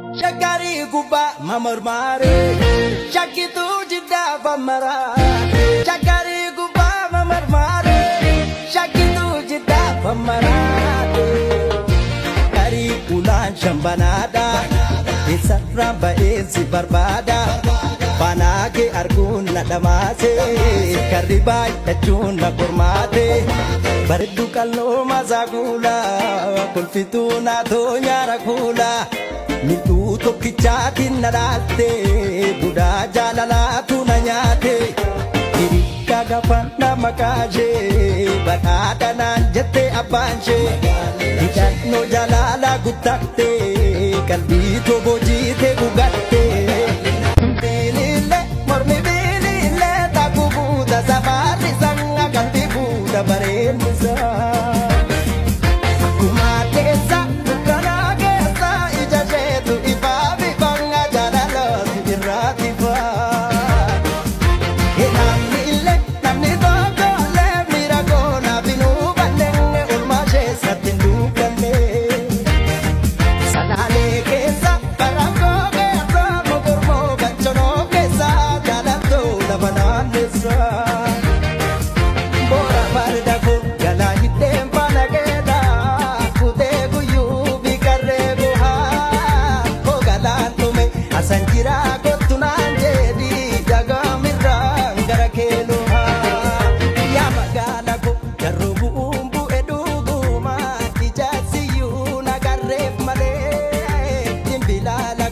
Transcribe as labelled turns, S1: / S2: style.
S1: Shakari guba mamarmare, shakitu jida bamara. Shakari guba mamarmare, shakitu jida bamara. Kari ulan shambanada, isa ramba ezi barbada. Panage argun nadamase, karibai tachun nakurmate. Bardu kallo mazagula, kulfitu na donya rakula. Mintu tokkichaatiin na dhaalte budaa jaalalaatu na nyaate hirikka gafanna makaashee badhaadha naan jette abbaanshee hidhannoo jaalala guttatte qalbii toboo jiite gugatte biilillee mormi biilillee takkuu buuta safaarri sanga qalbii buuta bareednisaa. La